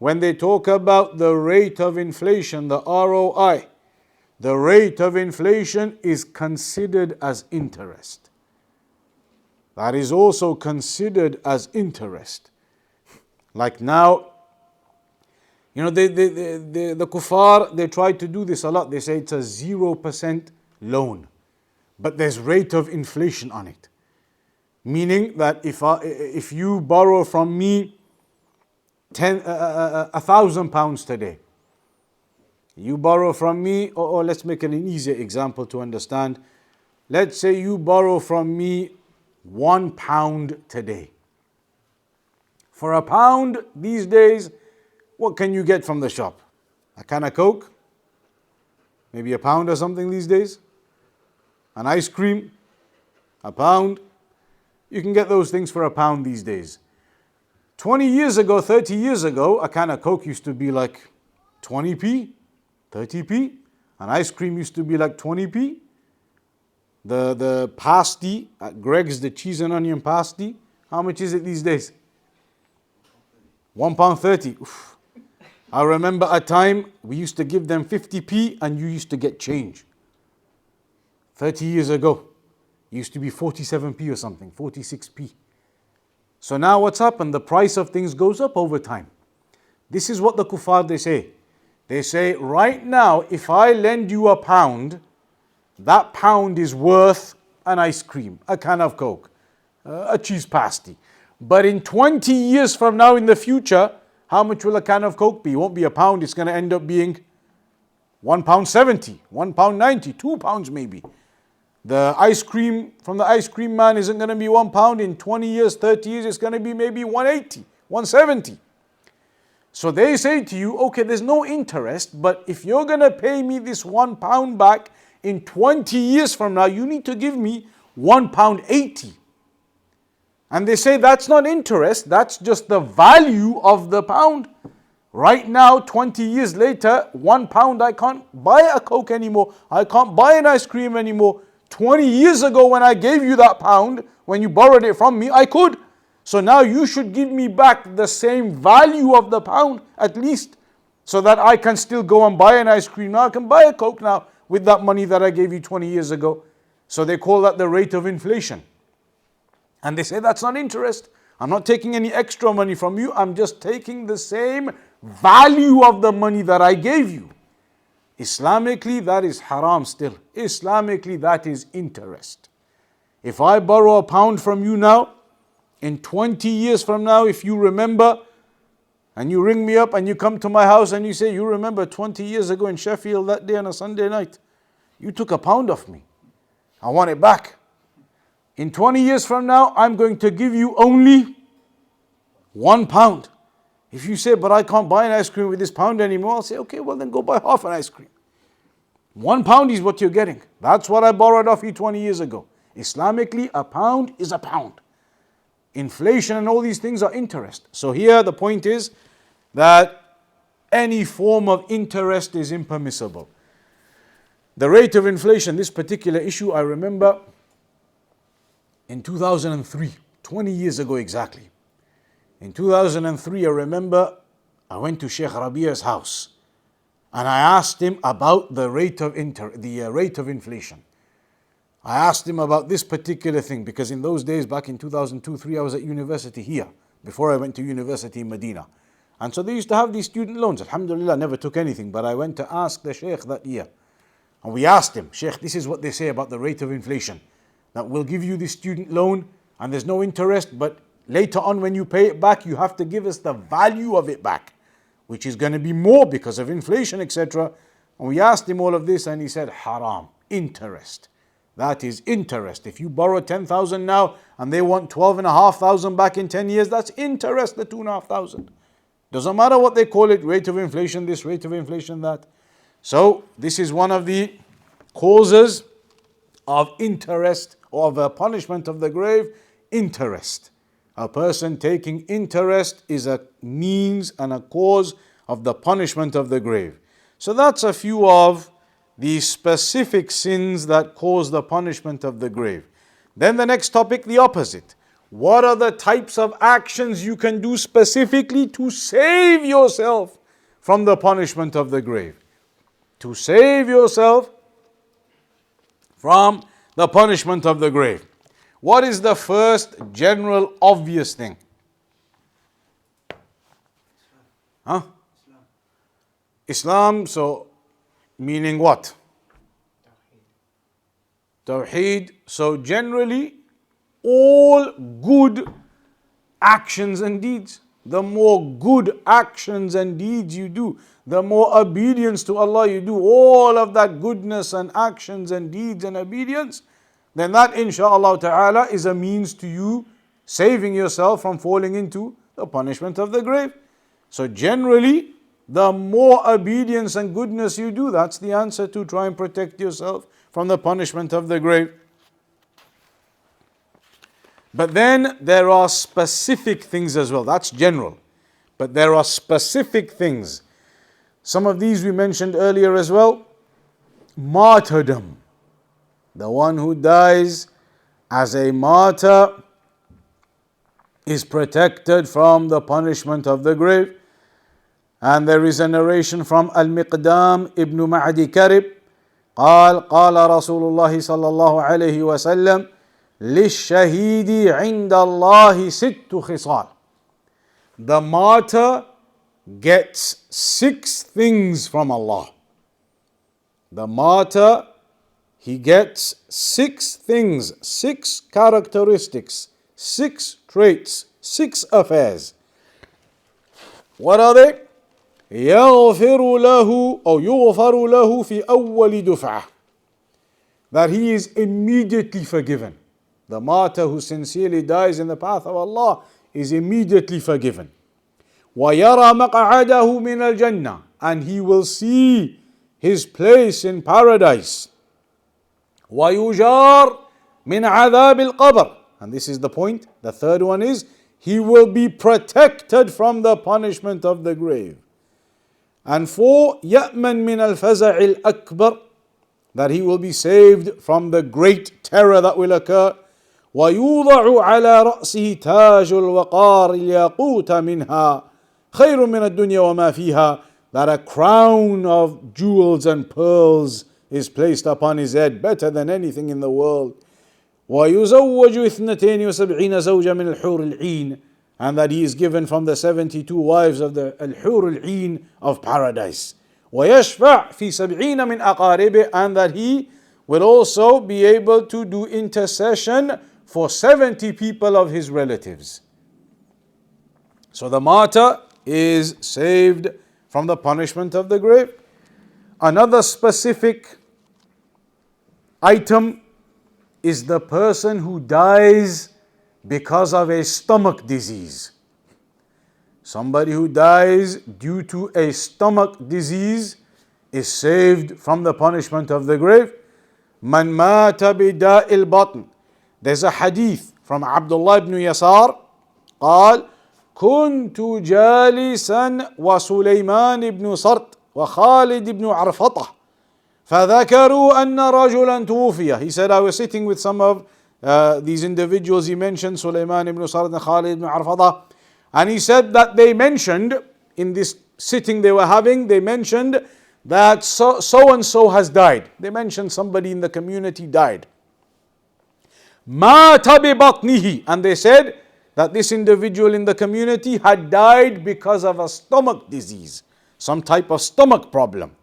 when they talk about the rate of inflation, the ROI, the rate of inflation is considered as interest. That is also considered as interest. Like now, you know, the kuffar, they try to do this a lot. They say it's a 0% loan, but there's rate of inflation on it. Meaning that if you borrow from me £1,000 today, you borrow from me, or let's make it an easier example to understand. Let's say you borrow from me £1 today. For £1 these days, what can you get from the shop? A can of Coke? Maybe £1 or something these days? An ice cream? £1? You can get those things for £1 these days. 20 years ago, 30 years ago, a can of Coke used to be like 20p, 30p. An ice cream used to be like 20p. The pasty at Greg's, the cheese and onion pasty, how much is it these days? £1.30. Oof. I remember a time we used to give them 50p and you used to get change. 30 years ago, it used to be 47p or something, 46p. So now what's happened? The price of things goes up over time. This is what the kuffar they say. They say, right now, if I lend you £1, that pound is worth an ice cream, a can of Coke, a cheese pasty. But in 20 years from now in the future, how much will a can of Coke be? It won't be £1, it's going to end up being £1.70, £1.90, £2 maybe. The ice cream from the ice cream man isn't going to be £1. In 20 years, 30 years, it's going to be maybe 180, 170. So they say to you, okay, there's no interest, but if you're going to pay me this £1 back in 20 years from now, you need to give me £1.80. And they say that's not interest, that's just the value of the pound. Right now, 20 years later, £1, I can't buy a Coke anymore. I can't buy an ice cream anymore. 20 years ago when I gave you that pound, when you borrowed it from me, I could. So now you should give me back the same value of the pound at least, so that I can still go and buy an ice cream now. I can buy a Coke now with that money that I gave you 20 years ago. So they call that the rate of inflation. And they say that's not interest. I'm not taking any extra money from you. I'm just taking the same value of the money that I gave you. Islamically, that is haram still. Islamically, that is interest. If I borrow £1 from you now, in 20 years from now, if you remember, and you ring me up and you come to my house and you say, you remember 20 years ago in Sheffield that day on a Sunday night, you took £1 off me. I want it back. In 20 years from now, I'm going to give you only £1. If you say, but I can't buy an ice cream with this pound anymore, I'll say, okay, well then go buy half an ice cream. £1 is what you're getting. That's what I borrowed off you 20 years ago. Islamically, a pound is a pound. Inflation and all these things are interest. So here the point is that any form of interest is impermissible. The rate of inflation, this particular issue, I remember in 2003, 20 years ago exactly. In 2003, I remember I went to Sheikh Rabi'a's house and I asked him about the rate of inflation. I asked him about this particular thing because in those days, back in 2002-03, I was at university here before I went to university in Medina. And so they used to have these student loans. Alhamdulillah, I never took anything, but I went to ask the Sheikh that year. And we asked him, Sheikh, this is what they say about the rate of inflation. That we'll give you this student loan and there's no interest, but later on when you pay it back, you have to give us the value of it back, which is going to be more because of inflation, etc. And we asked him all of this and he said, haram, interest. That is interest. If you borrow 10,000 now and they want 12,500 back in 10 years, that's interest, the 2,500. Doesn't matter what they call it, rate of inflation this, rate of inflation that. So this is one of the causes of interest or of a punishment of the grave, interest. A person taking interest is a means and a cause of the punishment of the grave. So that's a few of the specific sins that cause the punishment of the grave. Then the next topic, the opposite. What are the types of actions you can do specifically to save yourself from the punishment of the grave? To save yourself from the punishment of the grave. What is the first general obvious thing? Islam, so meaning what? Tawheed. So generally, all good actions and deeds. The more good actions and deeds you do, the more obedience to Allah you do, all of that goodness and actions and deeds and obedience, then that insha'Allah ta'ala is a means to you saving yourself from falling into the punishment of the grave. So generally, the more obedience and goodness you do, that's the answer to try and protect yourself from the punishment of the grave. But then there are specific things as well. That's general. But there are specific things. Some of these we mentioned earlier as well. Martyrdom. The one who dies as a martyr is protected from the punishment of the grave. And there is a narration from Al-Miqdam ibn Ma'di Karib. قال رسول الله صلى الله عليه وسلم للشهيد عند الله ست خصال. The martyr gets 6 things from Allah. The martyr, he gets 6 things, 6 characteristics, 6 traits, 6 affairs. What are they? يغفر له أو يغفر له في أول دفعة. That he is immediately forgiven. The martyr who sincerely dies in the path of Allah is immediately forgiven. وَيَرَى مَقْعَدَهُ مِنَ الْجَنَّةِ. And he will see his place in paradise. وَيُجَارْ مِنْ عَذَابِ الْقَبْرِ. And this is the point. The third one is, he will be protected from the punishment of the grave. And 4, يَأْمَنْ مِنَ الْفَزَعِ الْأَكْبَرِ. That he will be saved from the great terror that will occur. وَيُوضَعُ عَلَى رَأْسِهِ تَاجُ الْوَقَارِ الْيَاقُوتَ مِنْهَا خَيْرٌ مِنَ الدُّنْيَا وَمَا فِيهَا. That a crown of jewels and pearls is placed upon his head, better than anything in the world. وَيُزَوَّجُ 72 زَوْجًا مِنَ الْحُورِ الْعِينِ. And that he is given from the 72 wives of the Al-Hur al-Ain of paradise. وَيَشْفَعْ فِي 70 مِنْ أَقَارِبِهِ. And that he will also be able to do intercession for 70 people of his relatives. So the martyr is saved from the punishment of the grave. Another specific item is the person who dies because of a stomach disease. Somebody who dies due to a stomach disease is saved from the punishment of the grave. Man mata bida'i al-batn. There's a hadith from Abdullah ibn Yasar. قال كنت جالسا وسليمان بن صرت وخالد بن عرفطة فذكروا أن رجلا توفي. He said, I was sitting with some of these individuals he mentioned, Sulaiman ibn Sard and Khalid ibn Arfada, and he said that they mentioned, in this sitting they were having, they mentioned that so and so has died. They mentioned somebody in the community died. Mata bi batnihi. And they said that this individual in the community had died because of a stomach disease, some type of stomach problem.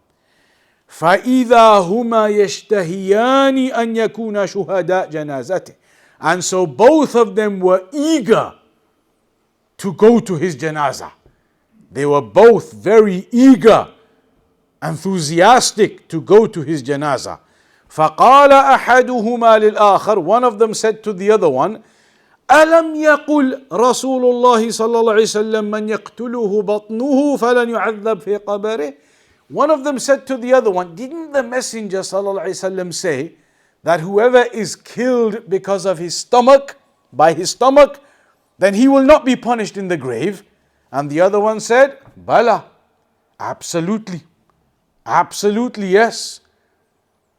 فَإِذَا هُمَا يَشْتَهِيَانِ أَنْ يَكُونَ شُهَدَاء جَنَازَتِهِ. And so both of them were eager to go to his janazah. They were both very eager, enthusiastic to go to his janazah. فَقَالَ أَحَدُهُمَا لِلْآخَرِ. One of them said to the other one, أَلَمْ يَقُلْ رَسُولُ اللَّهِ صَلَّى اللَّهُ عَلَيْهِ وسلم مَنْ يَقْتُلُهُ بَطْنُهُ فَلَنْ يُعَذَّبْ فِي قَبَرِهِ. One of them said to the other one, didn't the Messenger ﷺ say that whoever is killed because of his stomach, by his stomach, then he will not be punished in the grave? And the other one said, Bala, absolutely, absolutely yes.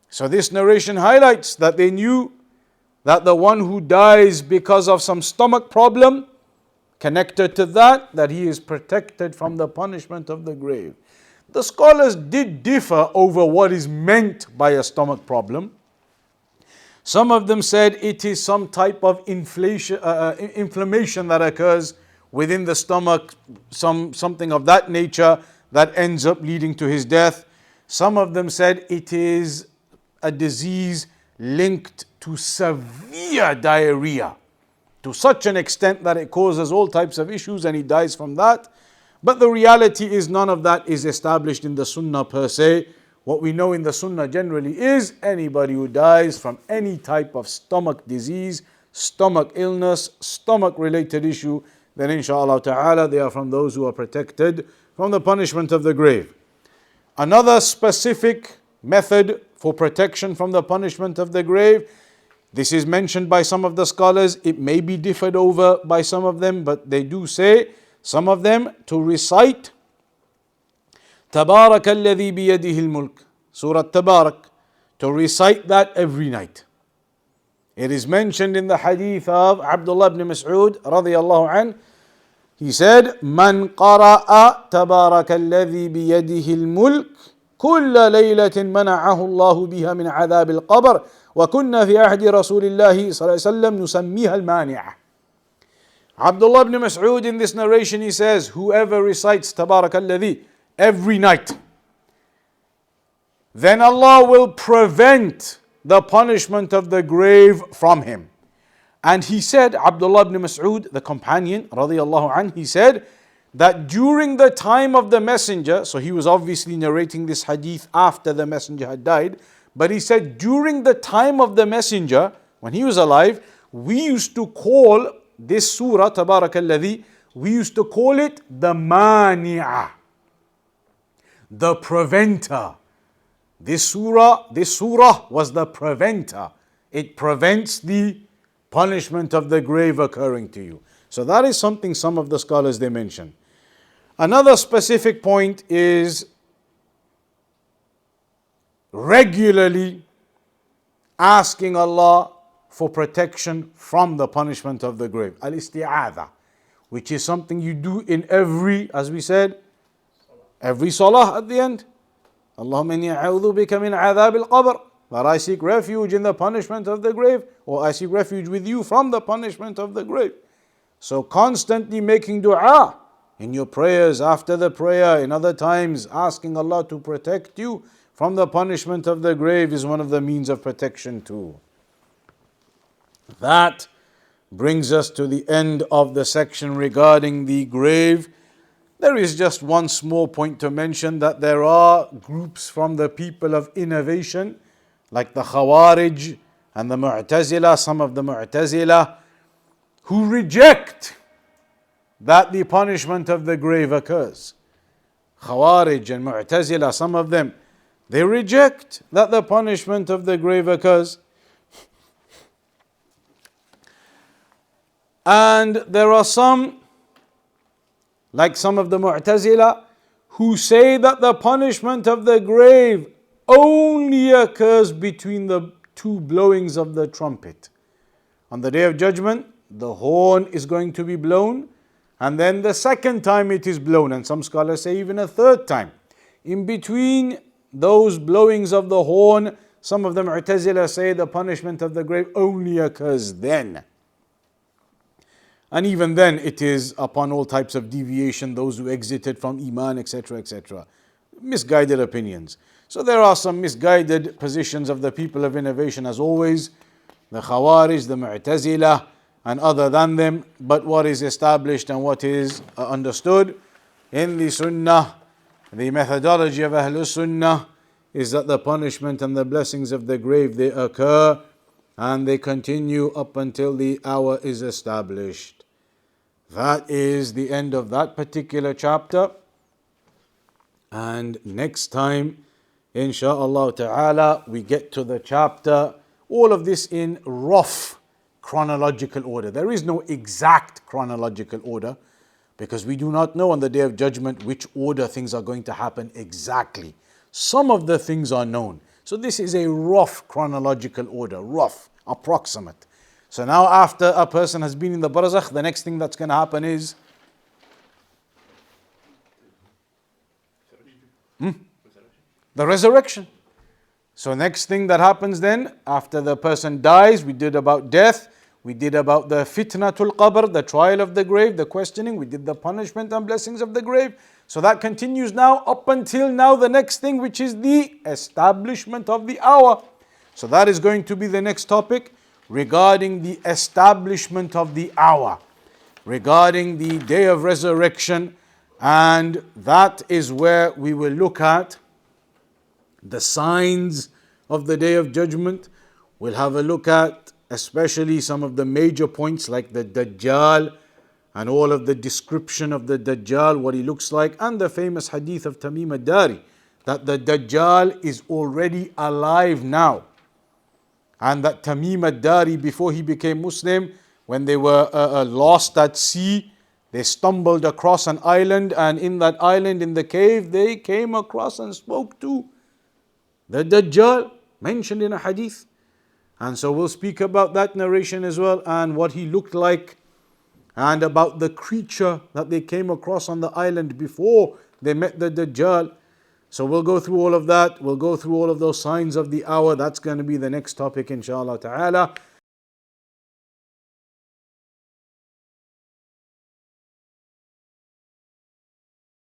So this narration highlights that they knew that the one who dies because of some stomach problem, connected to that he is protected from the punishment of the grave. The scholars did differ over what is meant by a stomach problem. Some of them said it is some type of inflammation that occurs within the stomach, something of that nature that ends up leading to his death. Some of them said it is a disease linked to severe diarrhea, to such an extent that it causes all types of issues and he dies from that. But the reality is none of that is established in the Sunnah per se. What we know in the Sunnah generally is anybody who dies from any type of stomach disease, stomach illness, stomach related issue, then inshallah ta'ala they are from those who are protected from the punishment of the grave. Another specific method for protection from the punishment of the grave, this is mentioned by some of the scholars, it may be differed over by some of them, but they do say, some of them, to recite تبارك الذي بيده الملك, Surah Tabarak, to recite that every night. It is mentioned in the hadith of Abdullah ibn Mas'ud radiyallahu anhu He said, من قرأ تبارك الذي بيده الملك كل ليلة منعه الله بها من عذاب القبر وكنا في عهد رسول الله صلى الله عليه وسلم نسميها المانعة. Abdullah ibn Mas'ud in this narration, he says, whoever recites تبارك الذي every night, then Allah will prevent the punishment of the grave from him. And he said, Abdullah ibn Mas'ud, the companion, radiyallahu anh, he said that during the time of the messenger, so he was obviously narrating this hadith after the messenger had died, but he said during the time of the messenger, when he was alive, we used to call this surah, Tabarakalladhi, we used to call it the mani'ah, the preventer. This surah was the preventer. It prevents the punishment of the grave occurring to you. So that is something some of the scholars they mention. Another specific point is regularly asking Allah for protection from the punishment of the grave. Al-Isti'adha, which is something you do in every, as we said, every salah at the end. Allahumma inni a'udhu bika min adhab al-qabr. That I seek refuge in the punishment of the grave, or I seek refuge with you from the punishment of the grave. So constantly making dua in your prayers, after the prayer, in other times, asking Allah to protect you from the punishment of the grave is one of the means of protection too. That brings us to the end of the section regarding the grave. There is just one small point to mention, that there are groups from the people of innovation, like the Khawarij and the Mu'tazila, some of the Mu'tazila, who reject that the punishment of the grave occurs. Khawarij and Mu'tazila, some of them, they reject that the punishment of the grave occurs. And there are some, like some of the Mu'tazila, who say that the punishment of the grave only occurs between the two blowings of the trumpet. On the Day of Judgment, the horn is going to be blown, and then the second time it is blown, and some scholars say even a third time. In between those blowings of the horn, some of the Mu'tazila say the punishment of the grave only occurs then. And even then it is upon all types of deviation, those who exited from Iman, etc., etc. Misguided opinions. So there are some misguided positions of the people of innovation, as always, the Khawarij, the Mu'tazila, and other than them. But what is established and what is understood in the Sunnah, the methodology of Ahlul Sunnah, is that the punishment and the blessings of the grave, they occur and they continue up until the hour is established. That is the end of that particular chapter. And next time, insha'Allah ta'ala, we get to the chapter, all of this in rough chronological order. There is no exact chronological order, because we do not know on the Day of Judgment which order things are going to happen exactly. Some of the things are known. So this is a rough chronological order, rough, approximate. So now after a person has been in the barzakh, the next thing that's going to happen is the resurrection. So next thing that happens then, after the person dies, we did about death, we did about the fitnatul qabr, the trial of the grave, the questioning, we did the punishment and blessings of the grave. So that continues now up until now the next thing, which is the establishment of the hour. So that is going to be the next topic, regarding the establishment of the hour, regarding the day of resurrection. And that is where we will look at the signs of the Day of Judgment. We'll have a look at especially some of the major points like the Dajjal and all of the description of the Dajjal, what he looks like, and the famous hadith of Tamim ad-Dari, that the Dajjal is already alive now. And that Tamim ad-Dari, before he became Muslim, when they were lost at sea, they stumbled across an island, and in that island, in the cave, they came across and spoke to the Dajjal, mentioned in a hadith. And so we'll speak about that narration as well, and what he looked like, and about the creature that they came across on the island before they met the Dajjal. So we'll go through all of that. We'll go through all of those signs of the hour. That's going to be the next topic, inshallah ta'ala.